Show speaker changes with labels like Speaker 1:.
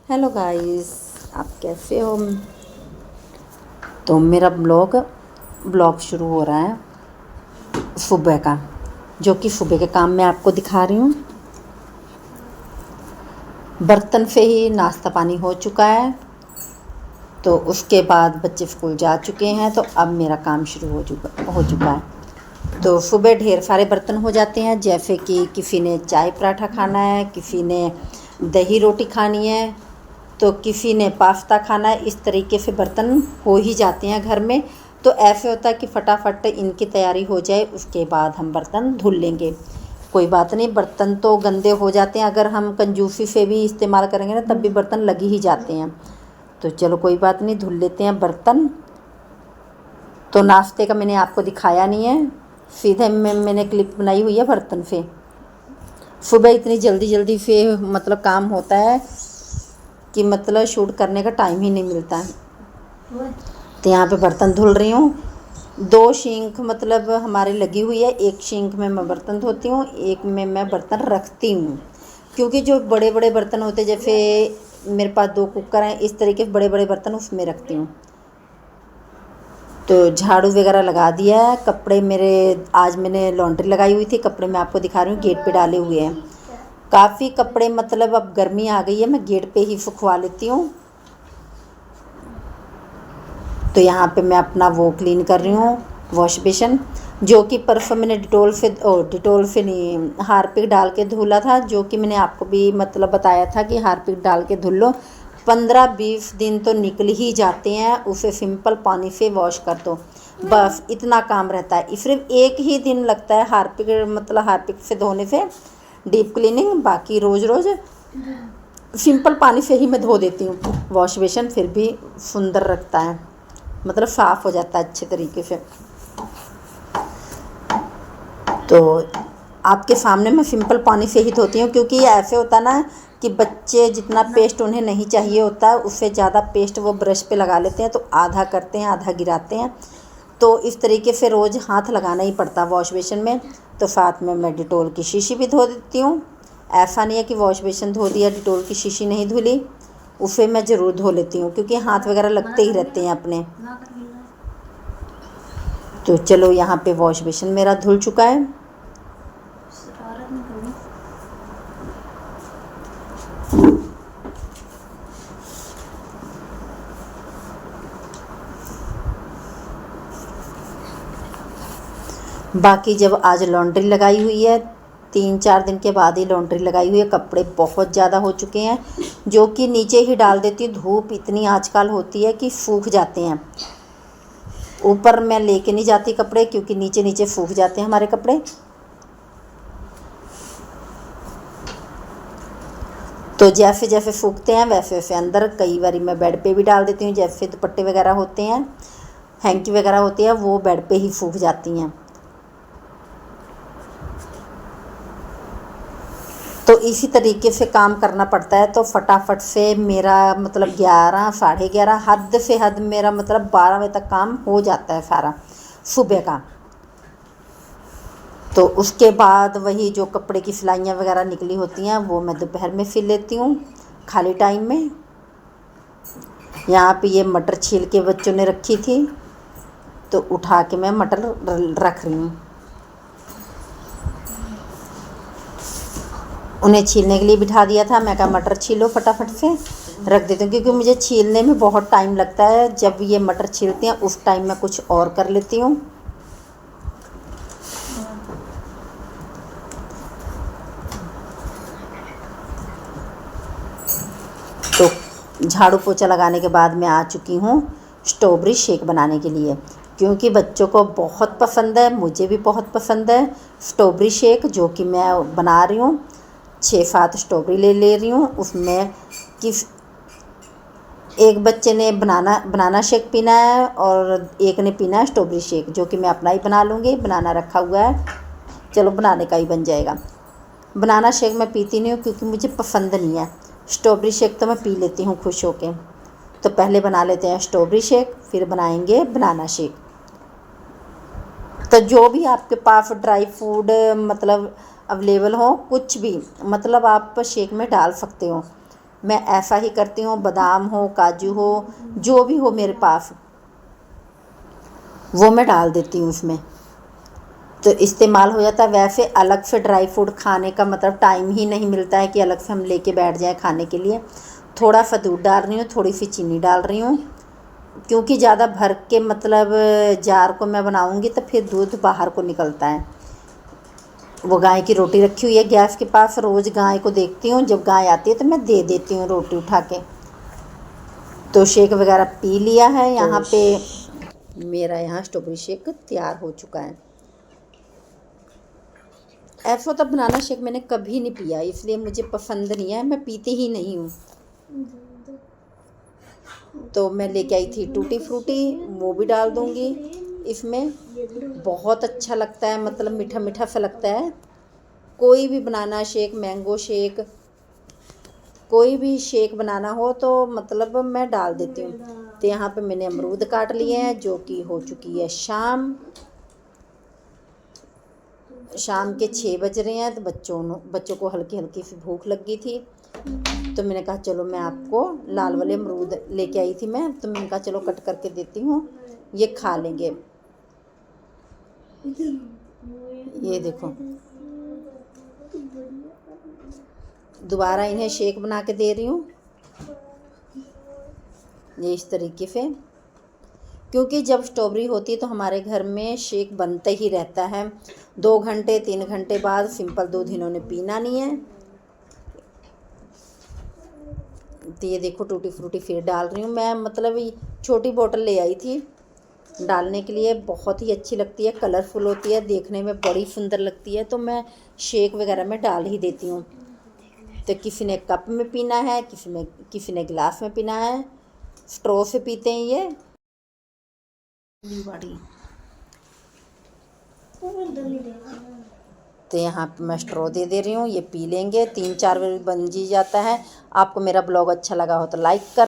Speaker 1: Hello guys, आप कैसे हो। तो मेरा ब्लॉग शुरू हो रहा है सुबह का, जो कि सुबह के काम मैं आपको दिखा रही हूँ। बर्तन से ही नाश्ता पानी हो चुका है, तो उसके बाद बच्चे स्कूल जा चुके हैं, तो अब मेरा काम शुरू हो चुका है। तो सुबह ढेर सारे बर्तन हो जाते हैं, जैसे कि किसी ने चाय पराठा खाना है, किसी ने दही रोटी खानी है, तो किसी ने पास्ता खाना है। इस तरीके से बर्तन हो ही जाते हैं घर में। तो ऐसे होता है कि फटाफट इनकी तैयारी हो जाए, उसके बाद हम बर्तन धुल लेंगे। कोई बात नहीं, बर्तन तो गंदे हो जाते हैं, अगर हम कंजूसी से भी इस्तेमाल करेंगे ना तब भी बर्तन लग ही जाते हैं। तो चलो कोई बात नहीं, धुल लेते हैं बर्तन। तो नाश्ते का मैंने आपको दिखाया नहीं है, सीधे मैंने क्लिप बनाई हुई है बर्तन से। सुबह इतनी जल्दी जल्दी से मतलब काम होता है कि मतलब शूट करने का टाइम ही नहीं मिलता है। तो यहाँ पे बर्तन धुल रही हूँ। 2 सिंक मतलब हमारी लगी हुई है, एक सिंक में मैं बर्तन धोती हूँ, एक में मैं बर्तन रखती हूँ। क्योंकि जो बड़े बड़े बर्तन होते, जैसे मेरे पास 2 कुकर हैं, इस तरीके बड़े बड़े बर्तन उसमें रखती हूँ। तो झाड़ू वगैरह लगा दिया है। कपड़े मेरे आज मैंने लॉन्ड्री लगाई हुई थी, कपड़े मैं आपको दिखा रही हूँ, गेट पे डाले हुए हैं। काफ़ी कपड़े, मतलब अब गर्मी आ गई है, मैं गेट पे ही सुखवा लेती हूँ। तो यहाँ पे मैं अपना वो क्लीन कर रही हूँ, वॉश बेसन, जो कि परसों मैंने डिटोल से नहीं, हार्पिक डाल के धुला था, जो कि मैंने आपको भी मतलब बताया था कि हार्पिक डाल के धुल लो। 15-20 दिन तो निकल ही जाते हैं, उसे सिंपल पानी से वॉश कर दो, बस इतना काम रहता है। सिर्फ एक ही दिन लगता है हार्पिक से धोने से, डीप क्लीनिंग। बाकी रोज़ रोज़ सिंपल पानी से ही मैं धो देती हूँ वॉश बेसन, फिर भी सुंदर रखता है, मतलब साफ़ हो जाता है अच्छे तरीके से। तो आपके सामने मैं सिंपल पानी से ही धोती हूँ, क्योंकि ये ऐसे होता है ना कि बच्चे जितना पेस्ट उन्हें नहीं चाहिए होता है, उससे ज़्यादा पेस्ट वो ब्रश पे लगा लेते हैं, तो आधा करते हैं आधा गिराते हैं। तो इस तरीके से रोज़ हाथ लगाना ही पड़ता है वॉश बेसन में। तो साथ में मैं डिटोल की शीशी भी धो देती हूँ। ऐसा नहीं है कि वॉश बेसन धो दिया, डिटोल की शीशी नहीं धुली, उसे मैं ज़रूर धो लेती हूँ, क्योंकि हाथ वगैरह लगते ही रहते हैं अपने। तो चलो यहाँ पे वॉश बेसन मेरा धुल चुका है। बाकी जब आज लॉन्ड्री लगाई हुई है, 3-4 दिन के बाद ही लॉन्ड्री लगाई हुई है, कपड़े बहुत ज़्यादा हो चुके हैं, जो कि नीचे ही डाल देती हूँ। धूप इतनी आजकल होती है कि सूख जाते हैं। ऊपर मैं लेके नहीं जाती कपड़े, क्योंकि नीचे नीचे सूख जाते हैं हमारे कपड़े। तो जैसे जैसे सूखते हैं वैसे वैसे अंदर, कई बार मैं बेड पे भी डाल देती हूँ। जैसे दुपट्टे वगैरह होते हैं, हैंकी वगैरह होती है, वो बेड पे ही सूख जाती हैं। तो इसी तरीके से काम करना पड़ता है। तो फटाफट से मेरा मतलब 11 साढ़े 11, हद से हद मेरा मतलब 12 बजे तक काम हो जाता है सारा सुबह का। तो उसके बाद वही जो कपड़े की सिलाइयाँ वगैरह निकली होती हैं, वो मैं दोपहर में सिल लेती हूँ खाली टाइम में। यहाँ पे ये मटर छील के बच्चों ने रखी थी, तो उठा के मैं मटर रख रही हूँ। उन्हें छीलने के लिए बिठा दिया था, मैं कहा मटर छीलो फटाफट से, रख देती हूँ, क्योंकि मुझे छीलने में बहुत टाइम लगता है। जब ये मटर छीलते हैं उस टाइम मैं कुछ और कर लेती हूँ। तो झाड़ू पोछा लगाने के बाद मैं आ चुकी हूँ स्ट्रॉबेरी शेक बनाने के लिए, क्योंकि बच्चों को बहुत पसंद है, मुझे भी बहुत पसंद है स्ट्रॉबेरी शेक, जो कि मैं बना रही हूँ। 6-7 स्ट्रॉबेरी ले रही हूँ। उसमें कि एक बच्चे ने बनाना शेक पीना है और एक ने पीना है स्ट्रॉबेरी शेक, जो कि मैं अपना ही बना लूँगी। बनाना रखा हुआ है, चलो बनाने का ही बन जाएगा। बनाना शेक मैं पीती नहीं हूँ, क्योंकि मुझे पसंद नहीं है। स्ट्रॉबेरी शेक तो मैं पी लेती हूँ खुश होके। तो पहले बना लेते हैं स्ट्रॉबेरी शेक, फिर बनाएंगे बनाना शेक। तो जो भी आपके पास ड्राई फ्रूट मतलब अवेलेबल हो, कुछ भी मतलब आप शेक में डाल सकते हो। मैं ऐसा ही करती हूँ। बादाम हो, काजू हो, जो भी हो मेरे पास, वो मैं डाल देती हूँ उसमें, तो इस्तेमाल हो जाता है। वैसे अलग से ड्राई फ्रूट खाने का मतलब टाइम ही नहीं मिलता है कि अलग से हम लेके बैठ जाएं खाने के लिए। थोड़ा सा दूध डाल रही हूँ, थोड़ी सी चीनी डाल रही हूँ, क्योंकि ज़्यादा भर के मतलब जार को मैं बनाऊँगी तो फिर दूध बाहर को निकलता है। वो गाय की रोटी रखी हुई है गैस के पास, रोज़ गाय को देखती हूँ, जब गाय आती है तो मैं दे देती हूँ रोटी उठा के। तो शेक वगैरह पी लिया है। यहाँ पे मेरा यहाँ स्ट्रॉबेरी शेक तैयार हो चुका है। ऐसा तो बनाना शेक मैंने कभी नहीं पिया, इसलिए मुझे पसंद नहीं है, मैं पीती ही नहीं हूँ। तो मैं लेके आई थी टूटी फ्रूटी, वो भी डाल दूँगी इसमें। बहुत अच्छा लगता है, मतलब मीठा मीठा सा लगता है। कोई भी बनाना शेक, मैंगो शेक, कोई भी शेक बनाना हो तो मतलब मैं डाल देती हूँ। तो यहाँ पे मैंने अमरूद काट लिए हैं, जो कि हो चुकी है शाम के 6 बज रहे हैं। तो बच्चों को हल्की हल्की सी भूख लगी थी, तो मैंने कहा चलो मैं आपको लाल वाले अमरूद लेके आई थी मैं, तो मैंने कहा चलो कट करके देती हूँ, ये खा लेंगे। ये देखो, दोबारा इन्हें शेक बना के दे रही हूँ, ये इस तरीके से। क्योंकि जब स्ट्रॉबेरी होती है तो हमारे घर में शेक बनता ही रहता है। 2 घंटे 3 घंटे बाद सिंपल दूध इन्होंने पीना नहीं है। तो ये देखो टूटी फ्रूटी फिर डाल रही हूँ मैं, मतलब छोटी बोतल ले आई थी डालने के लिए, बहुत ही अच्छी लगती है, कलरफुल होती है, देखने में बड़ी सुंदर लगती है, तो मैं शेक वगैरह में डाल ही देती हूँ। तो किसी ने कप में पीना है, किसी ने गिलास में पीना है, स्ट्रॉ से पीते हैं ये बड़ी। तो यहाँ पे मैं स्ट्रॉ दे रही हूँ, ये पी लेंगे, 3-4 बार बन जी जाता है। आपको मेरा ब्लॉग अच्छा लगा हो तो लाइक कर